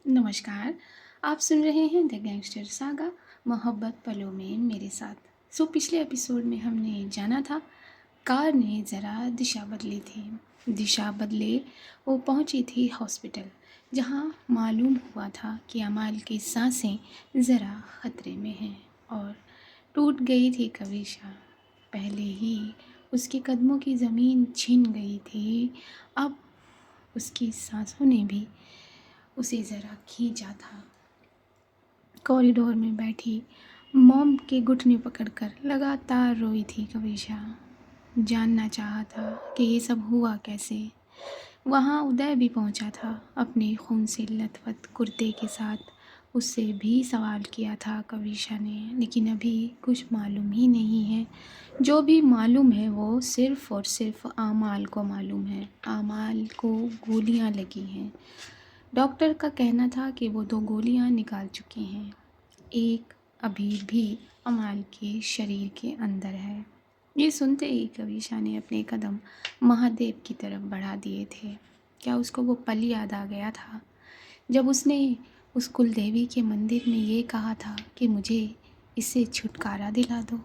नमस्कार। आप सुन रहे हैं द गैंगस्टर सागा मोहब्बत पलों में मेरे साथ। पिछले एपिसोड में हमने जाना था कार ने ज़रा दिशा बदली थी। दिशा बदले वो पहुंची थी हॉस्पिटल, जहां मालूम हुआ था कि अमाल की सांसें ज़रा खतरे में हैं और टूट गई थी कविशा। पहले ही उसके कदमों की ज़मीन छिन गई थी, अब उसकी सांसों ने भी उसे ज़रा खींचा था। कॉरिडोर में बैठी मॉम के घुटने पकड़कर लगातार रोई थी कविशा। जानना चाहा था कि ये सब हुआ कैसे। वहाँ उदय भी पहुँचा था अपने खून से लथपथ कुर्ते के साथ। उससे भी सवाल किया था कविशा ने, लेकिन अभी कुछ मालूम ही नहीं है। जो भी मालूम है वो सिर्फ़ और सिर्फ आमाल को मालूम है। आमाल को गोलियां लगी हैं। डॉक्टर का कहना था कि वो 2 गोलियां निकाल चुके हैं। एक अभी भी अमाल के शरीर के अंदर है। ये सुनते ही कविशा ने अपने कदम महादेव की तरफ बढ़ा दिए थे। क्या उसको वो पल याद आ गया था जब उसने उस कुलदेवी के मंदिर में ये कहा था कि मुझे इससे छुटकारा दिला दो।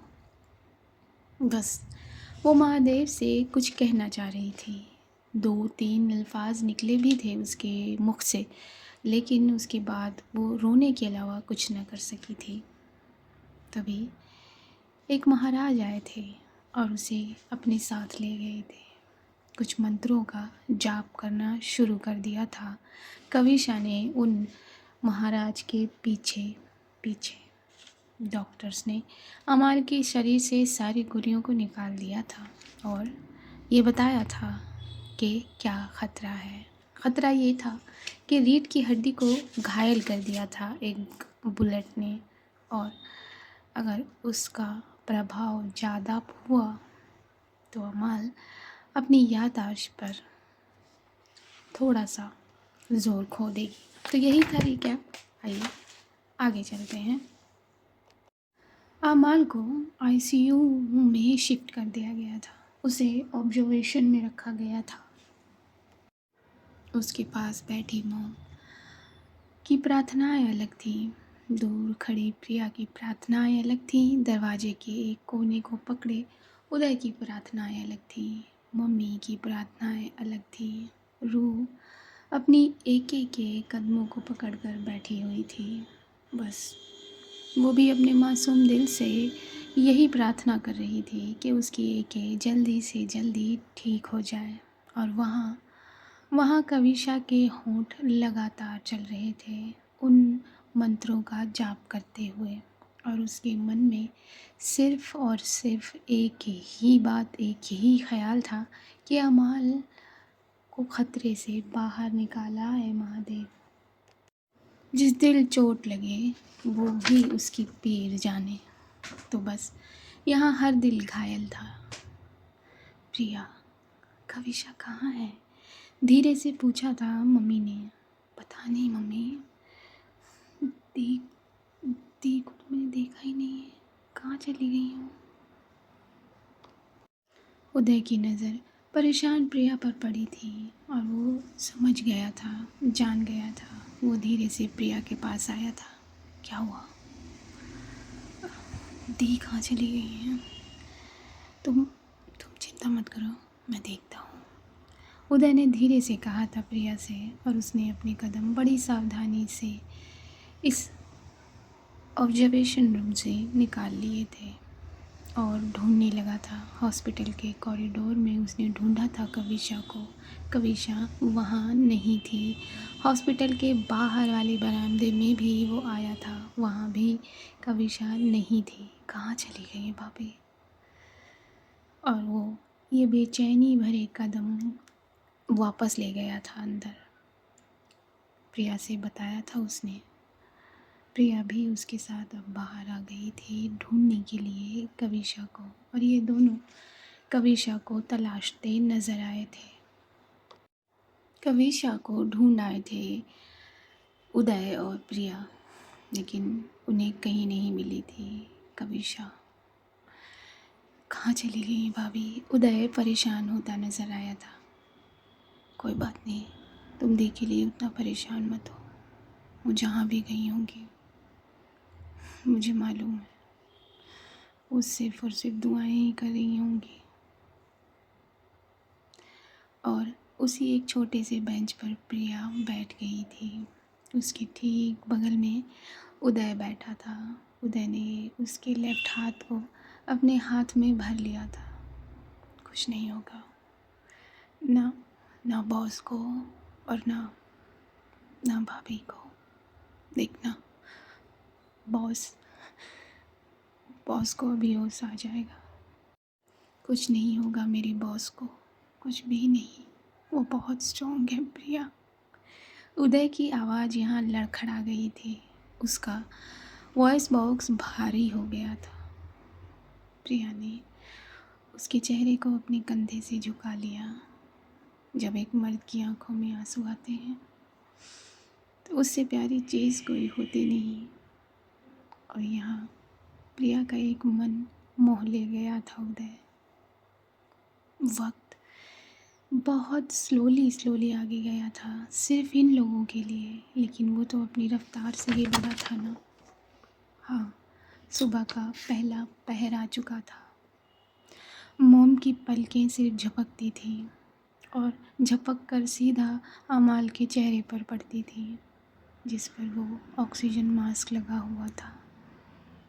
बस वो महादेव से कुछ कहना चाह रही थी। 2-3 अल्फाज निकले भी थे उसके मुख से, लेकिन उसके बाद वो रोने के अलावा कुछ न कर सकी थी। तभी एक महाराज आए थे और उसे अपने साथ ले गए थे। कुछ मंत्रों का जाप करना शुरू कर दिया था। कविशा ने उन महाराज के पीछे पीछे डॉक्टर्स ने अमाल के शरीर से सारी गोलियों को निकाल दिया था और ये बताया था कि क्या ख़तरा है। ख़तरा ये था कि रीढ़ की हड्डी को घायल कर दिया था एक बुलेट ने, और अगर उसका प्रभाव ज़्यादा हुआ तो अमाल अपनी याददाश्त पर थोड़ा सा ज़ोर खो देगी। तो यही था रिकैप। आइए आगे चलते हैं। अमाल को आईसीयू में शिफ्ट कर दिया गया था। उसे ऑब्जर्वेशन में रखा गया था। उसके पास बैठी मॉम की प्रार्थनाएं अलग थीं। दूर खड़ी प्रिया की प्रार्थनाएं अलग थीं। दरवाजे के एक कोने को पकड़े उदय की प्रार्थनाएं अलग थीं। मम्मी की प्रार्थनाएं अलग थीं। रूह अपनी एके के कदमों को पकड़कर बैठी हुई थी। बस वो भी अपने मासूम दिल से यही प्रार्थना कर रही थी कि उसकी एके जल्दी से जल्दी ठीक हो जाए। और वहाँ वहाँ कविशा के होंठ लगातार चल रहे थे उन मंत्रों का जाप करते हुए, और उसके मन में सिर्फ़ और सिर्फ एक ही बात, एक ही ख्याल था कि अमाल को खतरे से बाहर निकाला है महादेव। जिस दिल चोट लगे वो भी उसकी पीर जाने। तो बस यहाँ हर दिल घायल था। प्रिया, कविशा कहाँ है? धीरे से पूछा था मम्मी ने। पता नहीं मम्मी, देख दी को तो मैंने देखा ही नहीं है, कहाँ चली गई हूँ। उदय की नज़र परेशान प्रिया पर पड़ी थी और वो समझ गया था, जान गया था। वो धीरे से प्रिया के पास आया था। क्या हुआ? दी कहाँ चली गई है? तुम चिंता मत करो, मैं देखता हूँ। उदय ने धीरे से कहा था प्रिया से, और उसने अपने कदम बड़ी सावधानी से इस ऑब्जर्वेशन रूम से निकाल लिए थे और ढूंढने लगा था। हॉस्पिटल के कॉरिडोर में उसने ढूंढा था कविशा को। कविशा वहाँ नहीं थी। हॉस्पिटल के बाहर वाले बरामदे में भी वो आया था, वहाँ भी कविशा नहीं थी। कहाँ चली गई है भाभी? और वो ये बेचैनी भरे कदम वापस ले गया था अंदर। प्रिया से बताया था उसने। प्रिया भी उसके साथ अब बाहर आ गई थी ढूंढने के लिए कविशा को, और ये दोनों कविशा को तलाशते नजर आए थे। कविशा को ढूंढ आए थे उदय और प्रिया, लेकिन उन्हें कहीं नहीं मिली थी कविशा। कहाँ चली गई भाभी? उदय परेशान होता नजर आया था। कोई बात नहीं, तुम दी के लिए उतना परेशान मत हो। वो जहाँ भी गई होंगी, मुझे मालूम है वो सिर्फ़ और सिर्फ दुआएं ही कर रही होंगी। और उसी एक छोटे से बेंच पर प्रिया बैठ गई थी। उसके ठीक बगल में उदय बैठा था। उदय ने उसके लेफ्ट हाथ को अपने हाथ में भर लिया था। कुछ नहीं होगा, ना ना बॉस को और ना ना भाभी को। देखना, बॉस बॉस को अभी होश आ जाएगा। कुछ नहीं होगा मेरी बॉस को, कुछ भी नहीं। वो बहुत स्ट्रॉन्ग है प्रिया। उदय की आवाज़ यहाँ लड़खड़ा गई थी। उसका वॉइस बॉक्स भारी हो गया था। प्रिया ने उसके चेहरे को अपने कंधे से झुका लिया। जब एक मर्द की आंखों में आंसू आते हैं तो उससे प्यारी चीज़ कोई होती नहीं। और यहाँ प्रिया का एक मन मोह ले गया था उदय। वक्त बहुत स्लोली आगे गया था, सिर्फ इन लोगों के लिए, लेकिन वो तो अपनी रफ्तार से ही बढ़ा था ना। हाँ, सुबह का पहला पहर आ चुका था। मोम की पलकें सिर्फ झपकती थीं और झपक कर सीधा अमाल के चेहरे पर पड़ती थी, जिस पर वो ऑक्सीजन मास्क लगा हुआ था।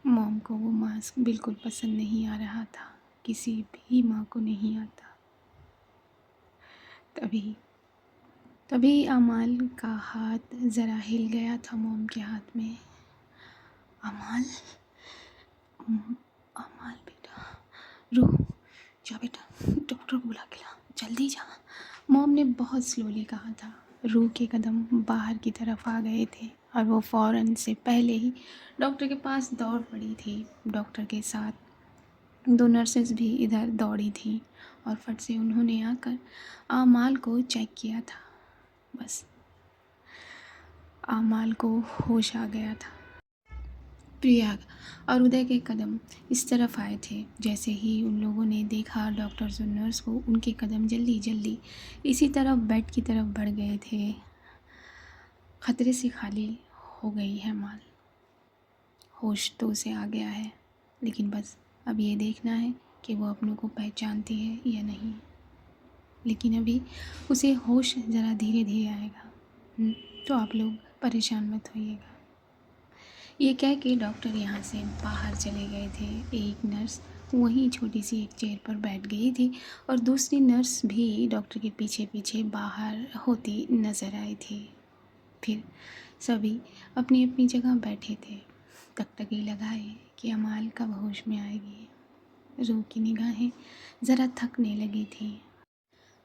मोम को वो मास्क बिल्कुल पसंद नहीं आ रहा था, किसी भी माँ को नहीं आता। तभी अमाल का हाथ ज़रा हिल गया था मोम के हाथ में। अमाल, अमाल बेटा, रो, जा बेटा, डॉक्टर को बुला के ला, जल्दी जा। मोम ने बहुत स्लोली कहा था। रूह के कदम बाहर की तरफ आ गए थे और वो फ़ौरन से पहले ही डॉक्टर के पास दौड़ पड़ी थी। डॉक्टर के साथ 2 नर्सेस भी इधर दौड़ी थीं और फट से उन्होंने आकर आमाल को चेक किया था। बस आमाल को होश आ गया था। प्रिया और उदय के कदम इस तरफ आए थे। जैसे ही उन लोगों ने देखा डॉक्टर्स और नर्स को, उनके कदम जल्दी इसी तरफ बेड की तरफ बढ़ गए थे। खतरे से खाली हो गई है माल। होश तो उसे आ गया है, लेकिन बस अब ये देखना है कि वो अपनों को पहचानती है या नहीं। लेकिन अभी उसे होश ज़रा धीरे धीरे आएगा। तो आप लोग परेशान मत होइएगा। ये कह के डॉक्टर यहाँ से बाहर चले गए थे। एक नर्स वहीं छोटी सी एक चेयर पर बैठ गई थी और दूसरी नर्स भी डॉक्टर के पीछे पीछे बाहर होती नज़र आई थी। फिर सभी अपनी अपनी जगह बैठे थे, टकटकी लगाए कि अमाल कब होश में आएगी। रूह की निगाहें ज़रा थकने लगी थी।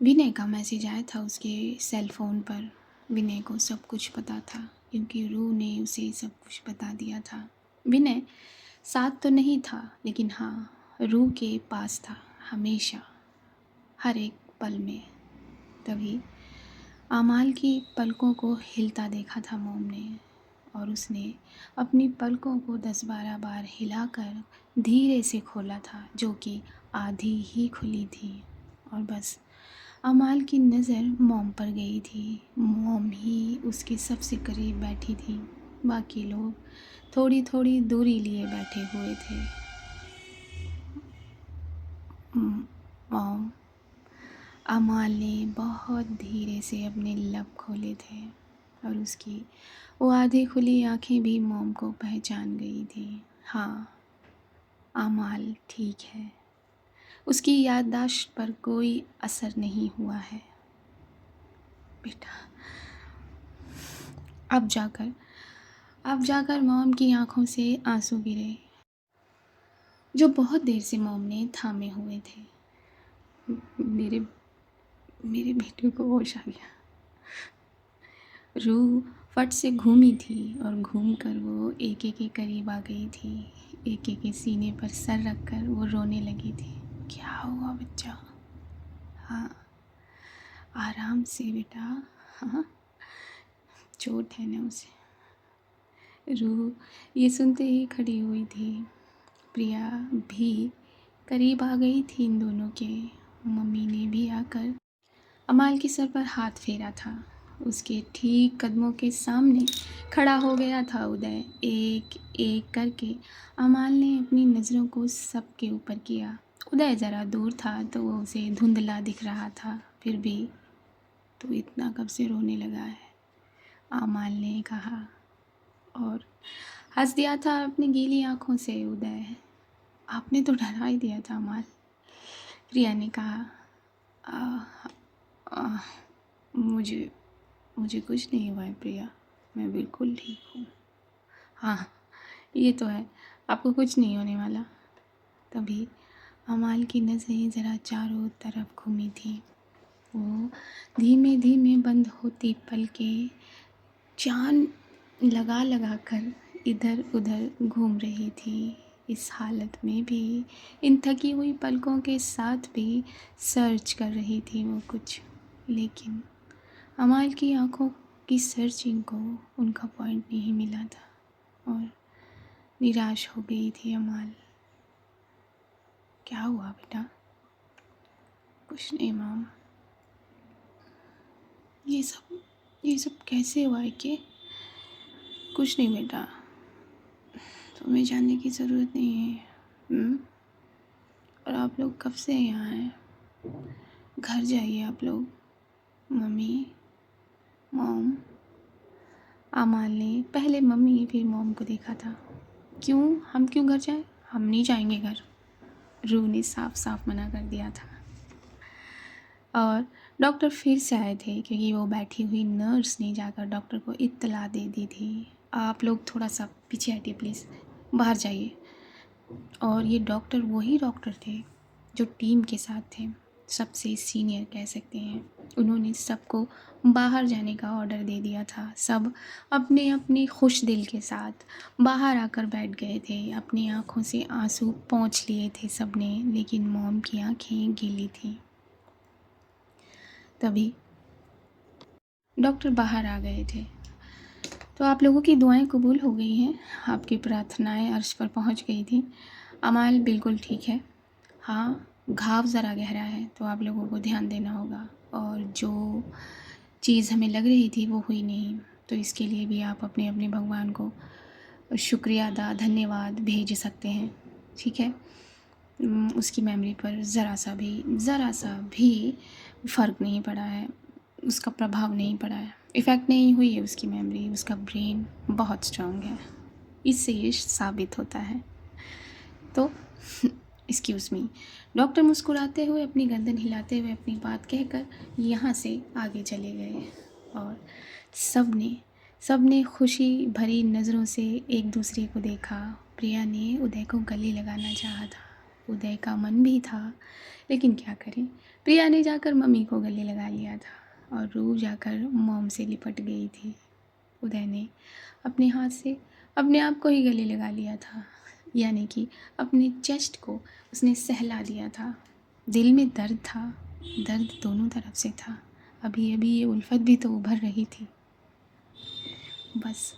विनय का मैसेज आया था उसके सेल फ़ोन पर। विनय को सब कुछ पता था क्योंकि रूह ने उसे सब कुछ बता दिया था। विनय साथ तो नहीं था, लेकिन हाँ, रूह के पास था हमेशा, हर एक पल में। तभी आमाल की पलकों को हिलता देखा था मोम ने, और उसने अपनी पलकों को 10-12 बार हिलाकर धीरे से खोला था, जो कि आधी ही खुली थी। और बस अमाल की नज़र मोम पर गई थी। मोम ही उसके सबसे करीब बैठी थी। बाकी लोग थोड़ी थोड़ी दूरी लिए बैठे हुए थे। मोम, अमाल ने बहुत धीरे से अपने लब खोले थे और उसकी वो आधी खुली आंखें भी मोम को पहचान गई थी। हाँ, अमाल ठीक है। उसकी याददाश्त पर कोई असर नहीं हुआ है। बेटा, अब जाकर मोम की आंखों से आंसू गिरे, जो बहुत देर से मोम ने थामे हुए थे। मेरे बेटे को होश आ गया। रूह फट से घूमी थी और घूमकर वो एक के करीब आ गई थी। एक के सीने पर सर रखकर वो रोने लगी थी। क्या हुआ बच्चा? हाँ, आराम से बेटा। हाँ, चोट है ना उसे। रूह ये सुनते ही खड़ी हुई थी। प्रिया भी करीब आ गई थी इन दोनों के। मम्मी ने भी आकर अमाल के सर पर हाथ फेरा था। उसके ठीक कदमों के सामने खड़ा हो गया था उदय। एक एक करके अमाल ने अपनी नज़रों को सबके ऊपर किया। उदय ज़रा दूर था तो वो उसे धुंधला दिख रहा था। फिर भी तू इतना कब से रोने लगा है, अमाल ने कहा और हंस दिया था अपनी गीली आंखों से। उदय, आपने तो डरा ही दिया था अमाल, प्रिया ने कहा। आ, आ, मुझे मुझे कुछ नहीं हुआ है प्रिया, मैं बिल्कुल ठीक हूँ। हाँ, ये तो है, आपको कुछ नहीं होने वाला। तभी अमाल की नज़रें ज़रा चारों तरफ घूमी थी। वो धीमे धीमे बंद होती पलकें जान लगा लगा कर इधर उधर घूम रही थी। इस हालत में भी, इन थकी हुई पलकों के साथ भी सर्च कर रही थी वो कुछ। लेकिन अमाल की आंखों की सर्चिंग को उनका पॉइंट नहीं मिला था और निराश हो गई थी अमाल। क्या हुआ बेटा? कुछ नहीं माम। ये सब कैसे हुआ है कि? कुछ नहीं बेटा, तुम्हें जानने की ज़रूरत नहीं है। और आप लोग कब से यहाँ हैं? घर जाइए आप लोग। Mummy, mom. अमाल ने पहले मम्मी फिर मॉम को देखा था। क्यों? हम क्यों घर जाएं? हम नहीं जाएंगे घर, रू ने साफ साफ मना कर दिया था। और डॉक्टर फिर से आए थे क्योंकि वो बैठी हुई नर्स ने जाकर डॉक्टर को इत्तला दे दी थी। आप लोग थोड़ा सा पीछे हटिए प्लीज़, बाहर जाइए। और ये डॉक्टर वही डॉक्टर थे जो टीम के साथ थे, सबसे सीनियर कह सकते हैं। उन्होंने सबको बाहर जाने का ऑर्डर दे दिया था। सब अपने अपने खुश दिल के साथ बाहर आकर बैठ गए थे। अपनी आंखों से आंसू पोंछ लिए थे सबने, लेकिन मॉम की आंखें गीली थीं। तभी डॉक्टर बाहर आ गए थे। तो आप लोगों की दुआएं कबूल हो गई हैं, आपकी प्रार्थनाएं अर्श पर पहुंच गई थी। अमाल बिल्कुल ठीक है। हाँ, घाव ज़रा गहरा है तो आप लोगों को ध्यान देना होगा। और जो चीज़ हमें लग रही थी वो हुई नहीं, तो इसके लिए भी आप अपने अपने भगवान को शुक्रिया अदा धन्यवाद भेज सकते हैं। ठीक है, उसकी मेमोरी पर ज़रा सा भी फ़र्क नहीं पड़ा है, उसका प्रभाव नहीं पड़ा है, इफ़ेक्ट नहीं हुई है उसकी मेमोरी। उसका ब्रेन बहुत स्ट्रांग है, इससे ये साबित होता है। तो एक्सक्यूज़ मी। डॉक्टर मुस्कुराते हुए अपनी गर्दन हिलाते हुए अपनी बात कहकर यहाँ से आगे चले गए। और सबने खुशी भरी नज़रों से एक दूसरे को देखा। प्रिया ने उदय को गले लगाना चाहा था, उदय का मन भी था, लेकिन क्या करें, प्रिया ने जाकर मम्मी को गले लगा लिया था और रूह जाकर मॉम से लिपट गई थी। उदय ने अपने हाथ से अपने आप को ही गले लगा लिया था, यानी कि अपने चेस्ट को उसने सहला दिया था। दिल में दर्द था, दर्द दोनों तरफ से था। अभी अभी ये उल्फत भी तो उभर रही थी। बस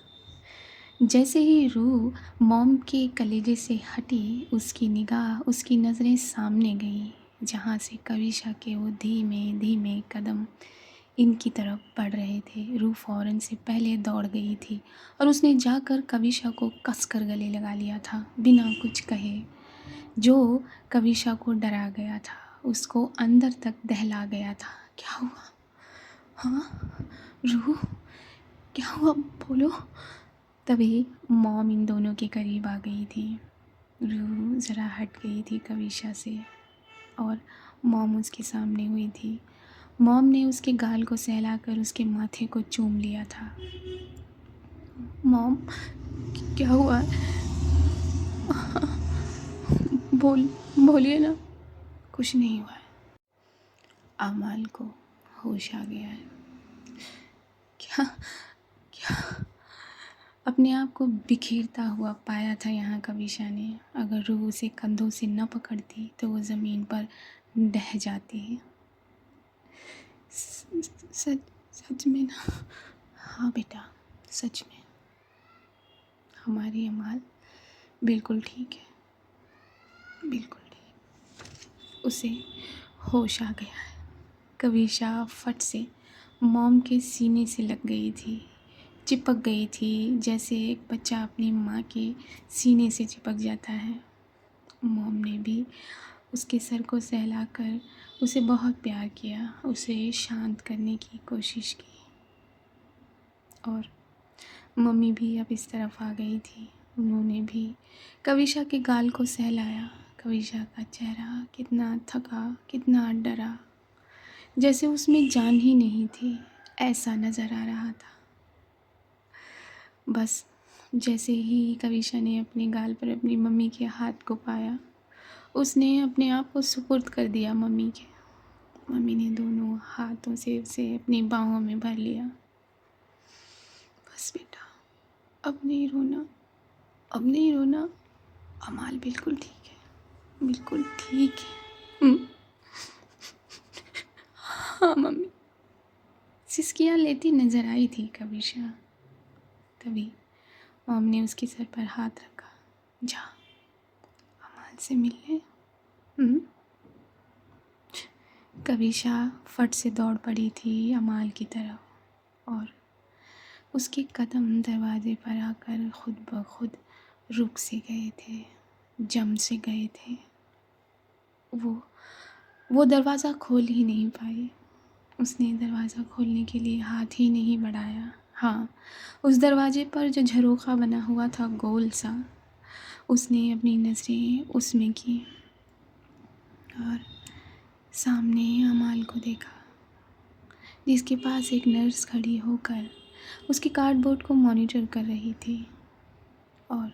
जैसे ही रूह मॉम के कलेजे से हटी, उसकी निगाह, उसकी नज़रें सामने गई जहाँ से कविशा के वो धीमे धीमे कदम इनकी तरफ बढ़ रहे थे। रूह फ़ौरन से पहले दौड़ गई थी और उसने जाकर कविशा को कसकर गले लगा लिया था बिना कुछ कहे। जो कविशा को डरा गया था, उसको अंदर तक दहला गया था। क्या हुआ? हाँ रूह, क्या हुआ, बोलो। तभी मॉम इन दोनों के करीब आ गई थी। रूह ज़रा हट गई थी कविशा से और मॉम उसके सामने हुई थी। मॉम ने उसके गाल को सहलाकर उसके माथे को चूम लिया था। मॉम, क्या हुआ? बोलिए ना। कुछ नहीं हुआ है। अमाल को होश आ गया है। क्या क्या अपने आप को बिखेरता हुआ पाया था यहाँ कविशा ने। अगर रूह उसे कंधों से न पकड़ती तो वो ज़मीन पर ढह जाती। सच में ना? हाँ बेटा, सच में हमारी अमाल बिल्कुल ठीक है, बिल्कुल ठीक। उसे होश आ गया है। कविशा फट से मॉम के सीने से लग गई थी, चिपक गई थी, जैसे एक बच्चा अपनी माँ के सीने से चिपक जाता है। मॉम ने भी उसके सर को सहलाकर उसे बहुत प्यार किया, उसे शांत करने की कोशिश की। और मम्मी भी अब इस तरफ आ गई थी। उन्होंने भी कविशा के गाल को सहलाया। कविशा का चेहरा कितना थका, कितना डरा, जैसे उसमें जान ही नहीं थी, ऐसा नज़र आ रहा था। बस जैसे ही कविशा ने अपने गाल पर अपनी मम्मी के हाथ को पाया, उसने अपने आप को सुपुर्द कर दिया मम्मी के। मम्मी ने दोनों हाथों से उसे अपनी बाहों में भर लिया। बस बेटा, अब नहीं रोना, अब नहीं रोना। अमाल बिल्कुल ठीक है, बिल्कुल ठीक है। हाँ मम्मी, सिसकियाँ लेती नज़र आई थी कविशा। तभी मॉम ने उसके सर पर हाथ रखा। जा, अमाल से मिलने। कविशा फट से दौड़ पड़ी थी अमाल की तरफ, और उसके कदम दरवाजे पर आकर खुद ब खुद रुक से गए थे, जम से गए थे। वो दरवाज़ा खोल ही नहीं पाई। उसने दरवाज़ा खोलने के लिए हाथ ही नहीं बढ़ाया। हाँ, उस दरवाजे पर जो झरोखा बना हुआ था गोल सा, उसने अपनी नज़रें उसमें की और सामने अमाल को देखा, जिसके पास एक नर्स खड़ी होकर उसके कार्डबोर्ड को मॉनिटर कर रही थी। और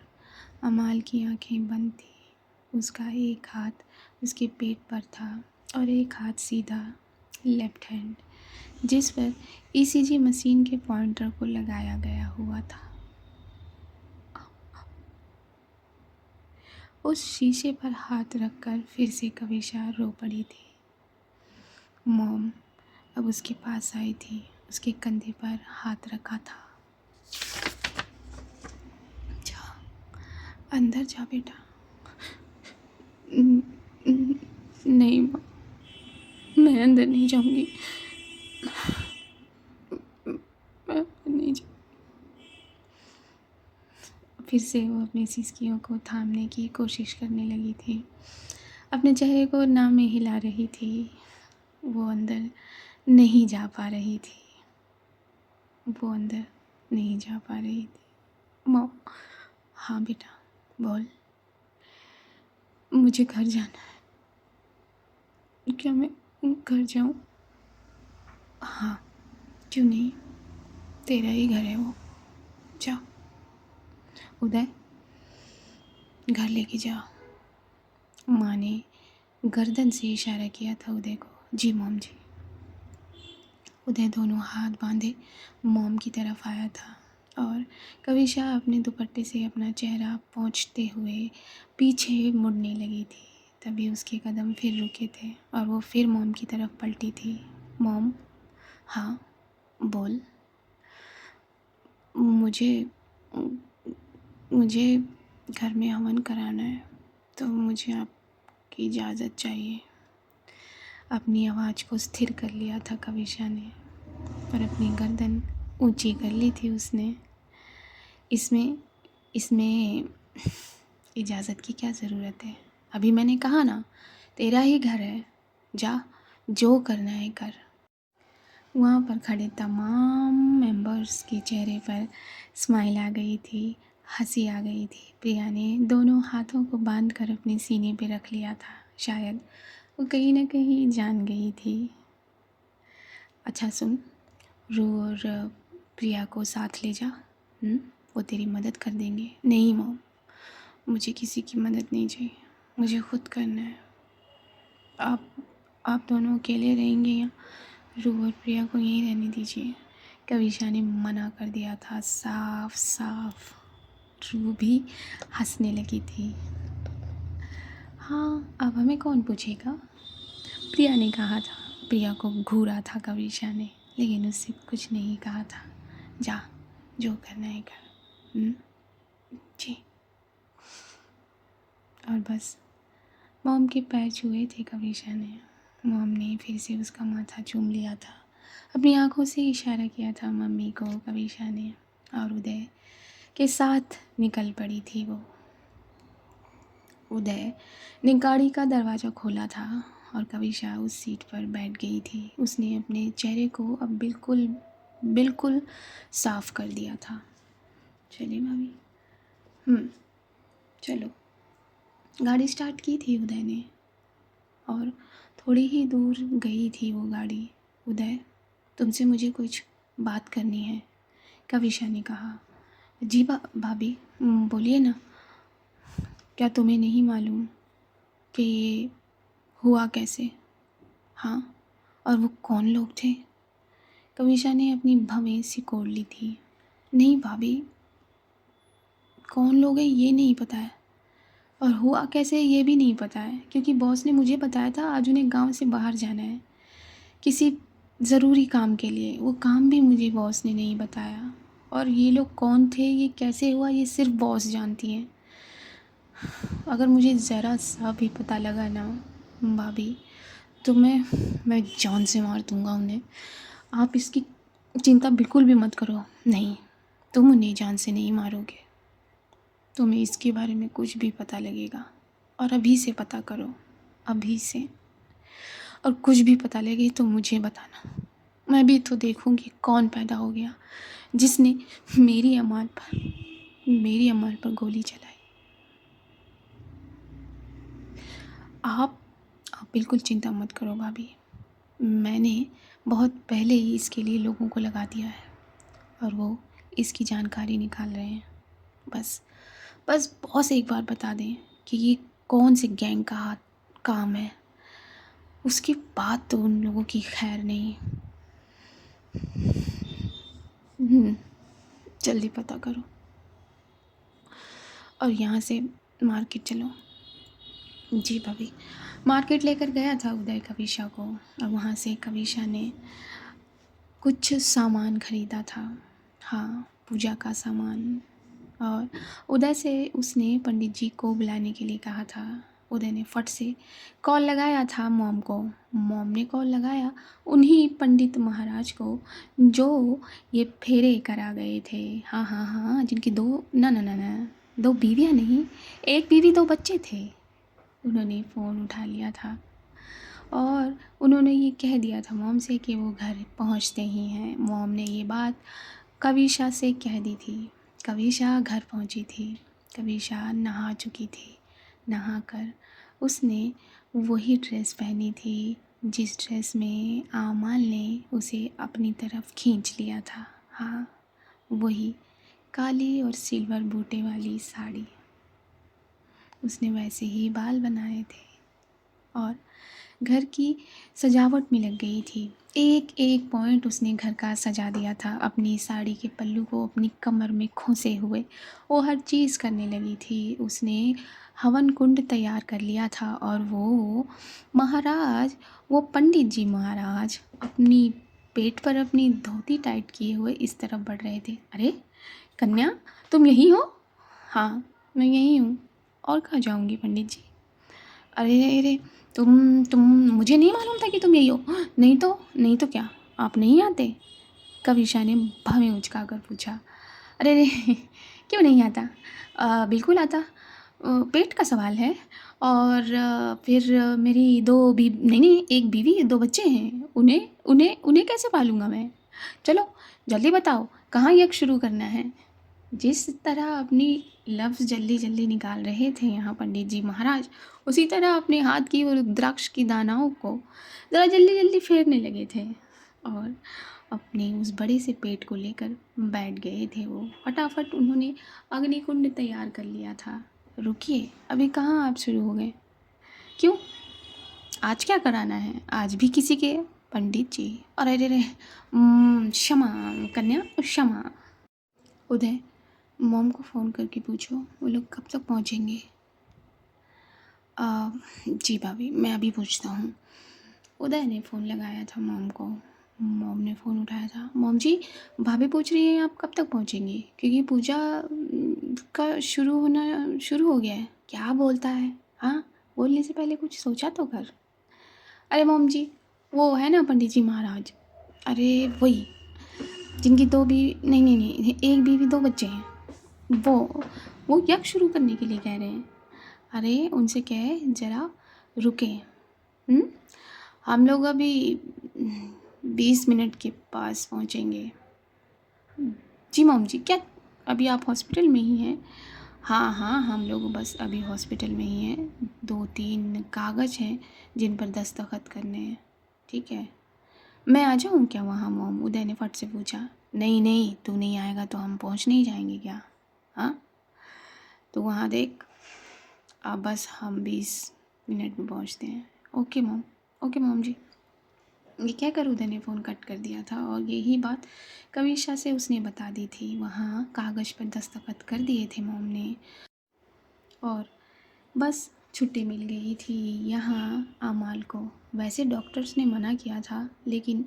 अमाल की आंखें बंद थी। उसका एक हाथ उसके पेट पर था और एक हाथ सीधा लेफ्ट हैंड, जिस पर ईसीजी मशीन के पॉइंटर को लगाया गया हुआ था। उस शीशे पर हाथ रखकर फिर से कविशा रो पड़ी थी। मॉम अब उसके पास आई थी, उसके कंधे पर हाथ रखा था। जा, अंदर जा बेटा। नहीं मॉम, मैं अंदर नहीं जाऊंगी, मैं अंदर नहीं जा। फिर से वो अपनी सिसकियों को थामने की कोशिश करने लगी थी, अपने चेहरे को ना में हिला रही थी। वो अंदर नहीं जा पा रही थी, वो अंदर नहीं जा पा रही थी। मॉम, हाँ बेटा बोल। मुझे घर जाना है। क्या मैं घर जाऊँ? हाँ, क्यों नहीं, तेरा ही घर है वो। जा उदय, घर लेके जाओ। माँ ने गर्दन से इशारा किया था उदय को। जी मॉम जी। उदय दोनों हाथ बांधे मॉम की तरफ आया था और कविशा अपने दुपट्टे से अपना चेहरा पोंछते हुए पीछे मुड़ने लगी थी। तभी उसके कदम फिर रुके थे और वो फिर मॉम की तरफ पलटी थी। मॉम, हाँ बोल। मुझे मुझे घर में हवन कराना है, तो मुझे आपकी इजाज़त चाहिए। अपनी आवाज़ को स्थिर कर लिया था कविशा ने और अपनी गर्दन ऊंची कर ली थी उसने। इसमें इसमें इजाज़त की क्या ज़रूरत है? अभी मैंने कहा ना, तेरा ही घर है, जा जो करना है कर। वहाँ पर खड़े तमाम मेंबर्स के चेहरे पर स्माइल आ गई थी, हंसी आ गई थी। प्रिया ने दोनों हाथों को बांध कर अपने सीने पे रख लिया था। शायद वो कहीं ना कहीं जान गई थी। अच्छा सुन, रू और प्रिया को साथ ले जा, वो तेरी मदद कर देंगे। नहीं मॉम, मुझे किसी की मदद नहीं चाहिए, मुझे खुद करना है। आप दोनों अकेले रहेंगे या रू और प्रिया को यहीं रहने दीजिए। कविशा ने मना कर दिया था साफ साफ। रू भी हंसने लगी थी। हाँ, अब हमें कौन पूछेगा, प्रिया ने कहा था। प्रिया को घूरा था कविशा ने, लेकिन उससे कुछ नहीं कहा था। जा जो करना है कर। जी। और बस मॉम के पैर छुए थे कविशा ने। मॉम ने फिर से उसका माथा चूम लिया था अपनी आंखों से इशारा किया था मम्मी को कविशा ने, और उदय के साथ निकल पड़ी थी वो। उदय ने गाड़ी का दरवाज़ा खोला था और कविशा उस सीट पर बैठ गई थी। उसने अपने चेहरे को अब बिल्कुल बिल्कुल साफ कर दिया था। चलिए भाभी। चलो। गाड़ी स्टार्ट की थी उदय ने और थोड़ी ही दूर गई थी वो गाड़ी। उदय, तुमसे मुझे कुछ बात करनी है, कविशा ने कहा। जी भाभी, बोलिए ना। क्या तुम्हें नहीं मालूम कि ये हुआ कैसे? हाँ, और वो कौन लोग थे? कविशा ने अपनी भवें सिकोड़ ली थी। नहीं भाभी, कौन लोग हैं ये नहीं पता है, और हुआ कैसे ये भी नहीं पता है, क्योंकि बॉस ने मुझे बताया था आज उन्हें गांव से बाहर जाना है किसी ज़रूरी काम के लिए। वो काम भी मुझे बॉस ने नहीं बताया, और ये लोग कौन थे, ये कैसे हुआ, ये सिर्फ बॉस जानती हैं। अगर मुझे ज़रा सा भी पता लगा ना भाभी, तो मैं जान से मार दूँगा उन्हें। आप इसकी चिंता बिल्कुल भी मत करो। नहीं, तुम उन्हें जान से नहीं मारोगे। तुम्हें इसके बारे में कुछ भी पता लगेगा, और अभी से पता करो, अभी से। और कुछ भी पता लगे तो मुझे बताना। मैं भी तो देखूंगी कौन पैदा हो गया जिसने मेरी अमाल पर गोली चलाई। आप बिल्कुल चिंता मत करो भाभी। मैंने बहुत पहले ही इसके लिए लोगों को लगा दिया है, और वो इसकी जानकारी निकाल रहे हैं। बस बस बॉस एक बार बता दें कि ये कौन से गैंग का काम है, उसके बाद तो उन लोगों की खैर नहीं। जल्दी पता करो और यहाँ से मार्केट चलो। जी भाभी। मार्केट लेकर गया था उदय कविशा को, और वहाँ से कविशा ने कुछ सामान खरीदा था। हाँ, पूजा का सामान। और उदय से उसने पंडित जी को बुलाने के लिए कहा था। उदय ने फट से कॉल लगाया था मॉम को। मॉम ने कॉल लगाया उन्हीं पंडित महाराज को जो ये फेरे करा गए थे। हाँ हाँ हाँ, जिनकी दो बीवियाँ नहीं, एक बीवी दो बच्चे थे। उन्होंने फ़ोन उठा लिया था और उन्होंने ये कह दिया था मॉम से कि वो घर पहुंचते ही हैं। मॉम ने ये बात कविशा से कह दी थी। कविशा घर पहुंची थी। कविशा नहा चुकी थी। नहाकर उसने वही ड्रेस पहनी थी जिस ड्रेस में आमाल ने उसे अपनी तरफ खींच लिया था। हाँ, वही काली और सिल्वर बूटे वाली साड़ी। उसने वैसे ही बाल बनाए थे और घर की सजावट में लग गई थी। एक एक पॉइंट उसने घर का सजा दिया था, अपनी साड़ी के पल्लू को अपनी कमर में खोसे हुए वो हर चीज़ करने लगी थी। उसने हवन कुंड तैयार कर लिया था और वो पंडित जी महाराज अपनी पेट पर अपनी धोती टाइट किए हुए इस तरफ बढ़ रहे थे। अरे कन्या, तुम यही हो? हाँ, मैं यही हूँ। और कहाँ जाऊँगी पंडित जी? अरे अरे, तुम मुझे नहीं मालूम था कि तुम यही हो। नहीं तो क्या आप नहीं आते? कविशा ने भवें उचका कर पूछा। अरे रे क्यों नहीं आता? बिल्कुल आता। पेट का सवाल है। और फिर मेरी दो बी नहीं, एक बीवी दो बच्चे हैं। उन्हें उन्हें उन्हें कैसे पालूंगा मैं? चलो जल्दी बताओ, कहाँ यज्ञ शुरू करना है? जिस तरह अपनी लफ्ज़ जल्दी जल्दी निकाल रहे थे यहाँ पंडित जी महाराज, उसी तरह अपने हाथ की वो रुद्राक्ष की दानाओं को ज़रा जल्दी जल्दी फेरने लगे थे और अपने उस बड़े से पेट को लेकर बैठ गए थे। वो फटाफट उन्होंने अग्निकुंड तैयार कर लिया था। रुकिए, अभी कहाँ आप शुरू हो गए? क्यों, आज क्या कराना है? आज भी किसी के? पंडित जी, अरे रे रे, क्षमा कन्या, क्षमा। उदय, मॉम को फ़ोन करके पूछो वो लोग कब तक पहुँचेंगे। जी भाभी, मैं अभी पूछता हूँ। उदय ने फ़ोन लगाया था मॉम को। मॉम ने फ़ोन उठाया था। मॉम जी, भाभी पूछ रही हैं आप कब तक पहुँचेंगी, क्योंकि पूजा का शुरू होना शुरू हो गया है। क्या बोलता है? हाँ, बोलने से पहले कुछ सोचा तो कर। अरे मॉम जी, वो है ना पंडित जी महाराज, अरे वही, जिनकी दो बीवी, नहीं नहीं नहीं, एक बीवी दो बच्चे हैं, वो यज्ञ शुरू करने के लिए कह रहे हैं। अरे उनसे कहे ज़रा रुके। हम लोग अभी 20 मिनट के पास पहुँचेंगे। जी मॉम जी, क्या अभी आप हॉस्पिटल में ही हैं? हाँ हाँ, हम लोग बस अभी हॉस्पिटल में ही हैं, 2-3 कागज़ हैं जिन पर दस्तखत करने हैं। ठीक है, मैं आ जाऊँ क्या वहाँ मॉम? उदय ने फट से पूछा। नहीं नहीं, तू नहीं आएगा तो हम पहुँच नहीं जाएंगे क्या? हाँ, तो वहाँ देख, अब बस हम 20 मिनट में पहुँचते हैं। ओके मॉम, ओके मॉम जी। ये क्या कर, उदय ने फ़ोन कट कर दिया था और यही बात कविशा से उसने बता दी थी। वहाँ कागज़ पर दस्तखत कर दिए थे मॉम ने और बस छुट्टी मिल गई थी यहाँ अमाल को। वैसे डॉक्टर्स ने मना किया था, लेकिन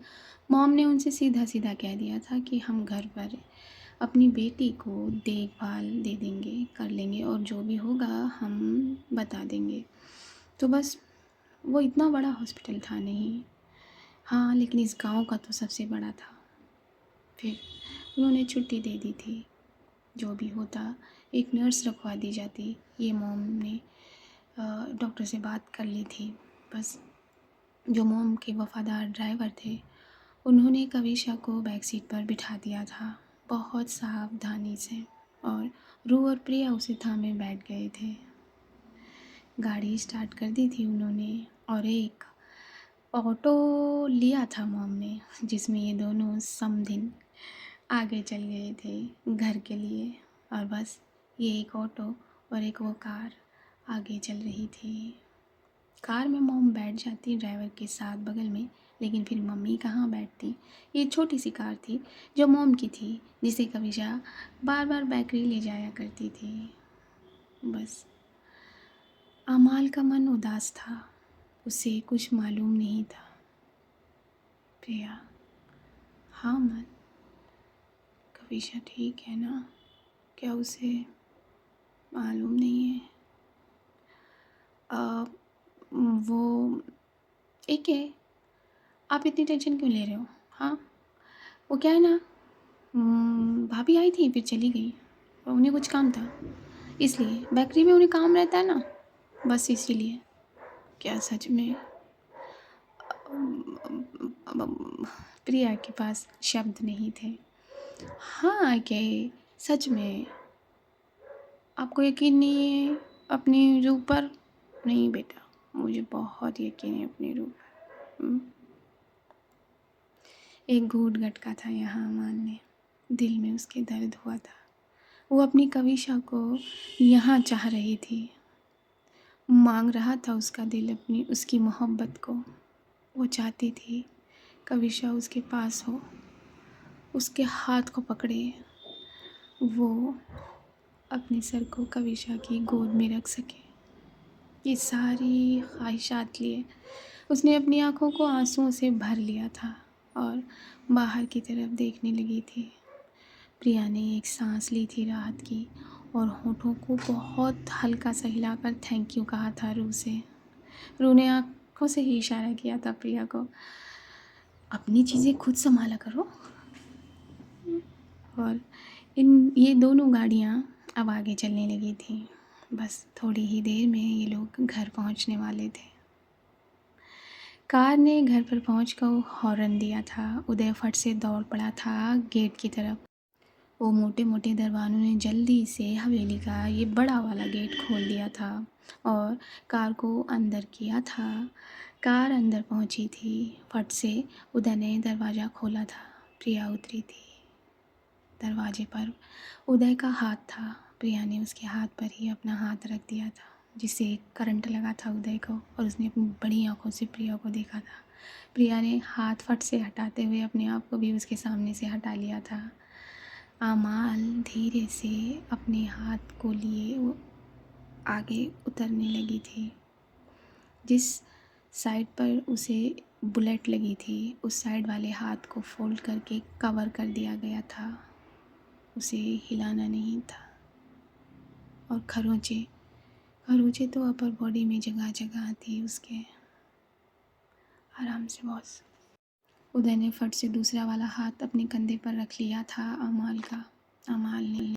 मॉम ने उनसे सीधा सीधा कह दिया था कि हम घर पर अपनी बेटी को देखभाल दे देंगे, कर लेंगे और जो भी होगा हम बता देंगे। तो बस वो इतना बड़ा हॉस्पिटल था नहीं, हाँ, लेकिन इस गांव का तो सबसे बड़ा था। फिर उन्होंने छुट्टी दे दी थी। जो भी होता, एक नर्स रखवा दी जाती, ये मॉम ने डॉक्टर से बात कर ली थी। बस जो मॉम के वफ़ादार ड्राइवर थे, उन्होंने कविशा को बैक सीट पर बिठा दिया था, बहुत सावधानी से, और रू और प्रिया उसे थामे बैठ गए थे। गाड़ी स्टार्ट कर दी थी उन्होंने और एक ऑटो लिया था मॉम ने, जिसमें ये दोनों समधिन आगे चल गए थे घर के लिए। और बस ये एक ऑटो और एक वो कार आगे चल रही थी। कार में मॉम बैठ जाती ड्राइवर के साथ बगल में, लेकिन फिर मम्मी कहाँ बैठती। ये छोटी सी कार थी जो मॉम की थी, जिसे कविशा बार बार बेकरी ले जाया करती थी। बस अमाल का मन उदास था, उसे कुछ मालूम नहीं था। प्रिया, हाँ मन, कविशा ठीक है ना? क्या उसे मालूम नहीं है? वो एक है, आप इतनी टेंशन क्यों ले रहे हो? हाँ, वो क्या है ना, भाभी आई थी फिर चली गई, उन्हें कुछ काम था, इसलिए बेकरी में उन्हें काम रहता है ना, बस इसीलिए। क्या सच में? प्रिया के पास शब्द नहीं थे। हाँ क्या, सच में आपको यकीन नहीं है अपनी रूह पर? नहीं बेटा, मुझे बहुत यकीन है अपनी रूह पर। एक घूंट गटका था यहाँ अमान ने, दिल में उसके दर्द हुआ था। वो अपनी कविशा को यहाँ चाह रही थी, मांग रहा था उसका दिल अपनी उसकी मोहब्बत को। वो चाहती थी कविशा उसके पास हो, उसके हाथ को पकड़े, वो अपने सर को कविशा की गोद में रख सके। ये सारी ख्वाहिशात लिए उसने अपनी आँखों को आंसुओं से भर लिया था और बाहर की तरफ देखने लगी थी। प्रिया ने एक सांस ली थी राहत की और होठों को बहुत हल्का सा हिलाकर थैंक यू कहा था रू से। रू ने आँखों से ही इशारा किया था प्रिया को, अपनी चीज़ें खुद संभाला करो। और ये दोनों गाड़ियाँ अब आगे चलने लगी थी। बस थोड़ी ही देर में ये लोग घर पहुंचने वाले थे। कार ने घर पर पहुंचकर हॉर्न दिया था। उदय फट से दौड़ पड़ा था गेट की तरफ। वो मोटे मोटे दरवानों ने जल्दी से हवेली का ये बड़ा वाला गेट खोल दिया था और कार को अंदर किया था। कार अंदर पहुंची थी। फट से उदय ने दरवाज़ा खोला था। प्रिया उतरी थी। दरवाजे पर उदय का हाथ था। प्रिया ने उसके हाथ पर ही अपना हाथ रख दिया था, जिससे करंट लगा था उदय को, और उसने अपनी बड़ी आंखों से प्रिया को देखा था। प्रिया ने हाथ फट से हटाते हुए अपने आप को भी उसके सामने से हटा लिया था। आमाल धीरे से अपने हाथ को लिए वो आगे उतरने लगी थी। जिस साइड पर उसे बुलेट लगी थी, उस साइड वाले हाथ को फोल्ड करके कवर कर दिया गया था। उसे हिलाना नहीं था। और खरोंचे खरोंचे तो अपर बॉडी में जगह जगह थी उसके। आराम से बॉस। उदय ने फट से दूसरा वाला हाथ अपने कंधे पर रख लिया था अमाल का। अमाल ने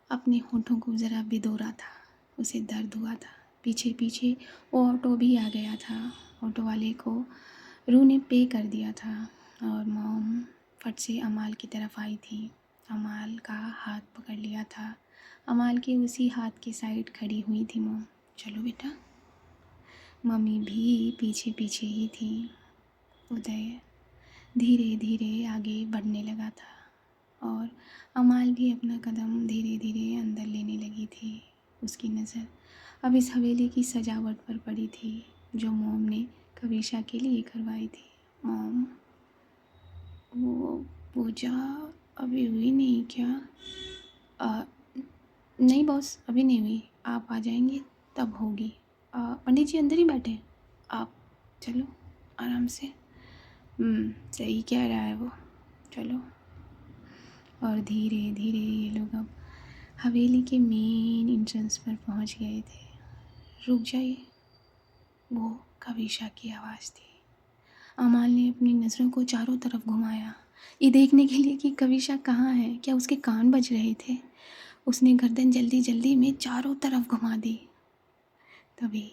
अपने होठों को ज़रा भिगोरा था, उसे दर्द हुआ था। पीछे पीछे वो ऑटो भी आ गया था। ऑटो वाले को रू ने पे कर दिया था और मॉम फट से अमाल की तरफ आई थी। अमाल का हाथ पकड़ लिया था। अमाल के उसी हाथ के साइड खड़ी हुई थी मॉम। चलो बेटा। मम्मी भी पीछे पीछे ही थी। उदय धीरे धीरे आगे बढ़ने लगा था और अमाल भी अपना कदम धीरे धीरे अंदर लेने लगी थी। उसकी नज़र अब इस हवेली की सजावट पर पड़ी थी जो मॉम ने कविशा के लिए करवाई थी। मॉम, वो पूजा अभी हुई नहीं क्या? आ, नहीं बॉस, अभी नहीं हुई। आप आ जाएंगे तब होगी। पंडित जी अंदर ही बैठे, आप चलो आराम से। सही कह रहा है वो, चलो। और धीरे धीरे ये लोग अब हवेली के मेन एंट्रेंस पर पहुंच गए थे। रुक जाइए, वो कविशा की आवाज़ थी। अमाल ने अपनी नज़रों को चारों तरफ घुमाया, ये देखने के लिए कि कविशा कहाँ है। क्या उसके कान बज रहे थे? उसने गर्दन जल्दी जल्दी में चारों तरफ घुमा दी। तभी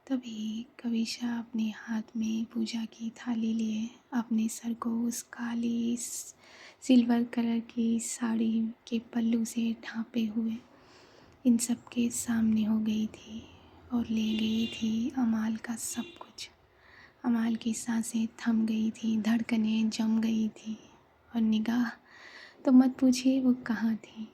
तभी कविशा अपने हाथ में पूजा की थाली लिए अपने सर को उस काली सिल्वर कलर की साड़ी के पल्लू से ढांपे हुए इन सब के सामने हो गई थी और ले गई थी अमाल का सब कुछ। अमाल की सांसें थम गई थी, धड़कनें जम गई थी और निगाह तो मत पूछिए वो कहाँ थी।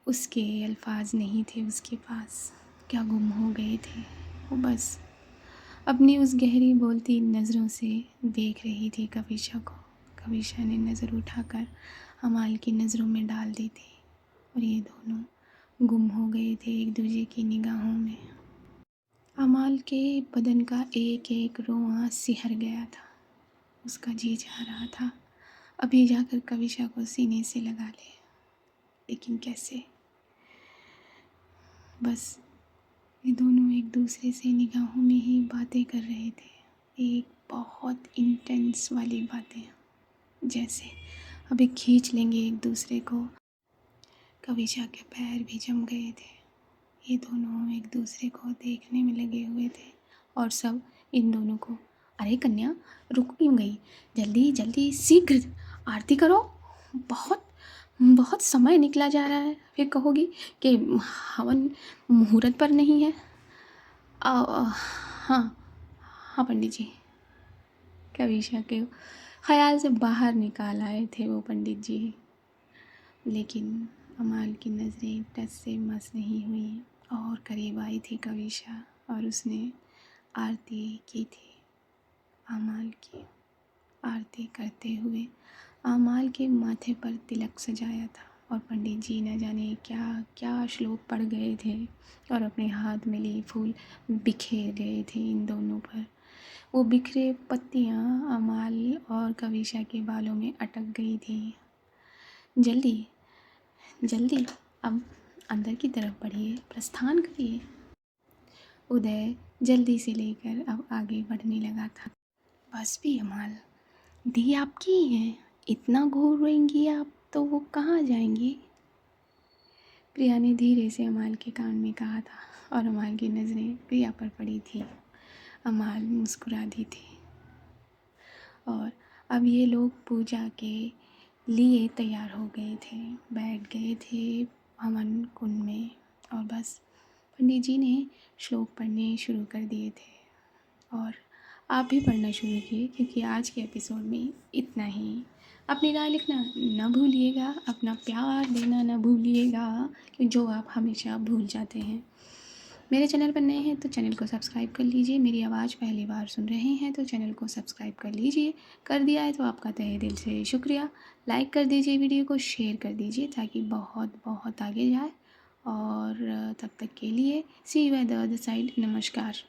उसके अल्फाज नहीं थे उसके पास, क्या गुम हो गए थे। वो बस अपनी उस गहरी बोलती नज़रों से देख रही थी कविशा को। कविशा ने नज़र उठाकर अमाल की नज़रों में डाल दी थी और ये दोनों गुम हो गए थे एक दूसरे की निगाहों में। अमाल के बदन का एक एक रोआं सिहर गया था। उसका जी चाह रहा था अभी जाकर कविशा को सीने से लगा ले, लेकिन कैसे? बस ये दोनों एक दूसरे से निगाहों में ही बातें कर रहे थे, एक बहुत इंटेंस वाली बातें, जैसे अभी खींच लेंगे एक दूसरे को। कविशा के पैर भी जम गए थे। ये दोनों एक दूसरे को देखने में लगे हुए थे और सब इन दोनों को, अरे कन्या रुक क्यों गई? जल्दी जल्दी शीघ्र आरती करो, बहुत बहुत समय निकला जा रहा है। फिर कहोगी कि हवन मुहूर्त पर नहीं है। हाँ हाँ पंडित जी। कविशा के ख्याल से बाहर निकाल आए थे वो पंडित जी, लेकिन अमाल की नज़रें टस से मस नहीं हुई और करीब आई थी कविशा और उसने आरती की थी अमाल की। आरती करते हुए अमाल के माथे पर तिलक सजाया था और पंडित जी न जाने क्या क्या श्लोक पढ़ गए थे और अपने हाथ में लिए फूल बिखेर गए थे इन दोनों पर। वो बिखरे पत्तियाँ अमाल और कविशा के बालों में अटक गई थी। जल्दी जल्दी अब अंदर की तरफ बढ़िए, प्रस्थान करिए। उदय जल्दी से लेकर अब आगे बढ़ने लगा था। बस भी अमाल, दी आपकी ही है, इतना घूरेंगी आप तो वो कहाँ जाएंगी? प्रिया ने धीरे से अमाल के कान में कहा था और अमाल की नज़रें प्रिया पर पड़ी थी। अमाल मुस्कुरा दी थी और अब ये लोग पूजा के लिए तैयार हो गए थे, बैठ गए थे हवन कुंड में और बस पंडित जी ने श्लोक पढ़ने शुरू कर दिए थे और आप भी पढ़ना शुरू किए, क्योंकि आज के एपिसोड में इतना ही। अपनी राय लिखना ना भूलिएगा, अपना प्यार देना ना भूलिएगा, जो आप हमेशा भूल जाते हैं। मेरे चैनल पर नए हैं तो चैनल को सब्सक्राइब कर लीजिए। मेरी आवाज़ पहली बार सुन रहे हैं तो चैनल को सब्सक्राइब कर लीजिए। कर दिया है तो आपका तहे दिल से शुक्रिया। लाइक कर दीजिए, वीडियो को शेयर कर दीजिए ताकि बहुत बहुत आगे जाए। और तब तक के लिए see you at the other side. नमस्कार।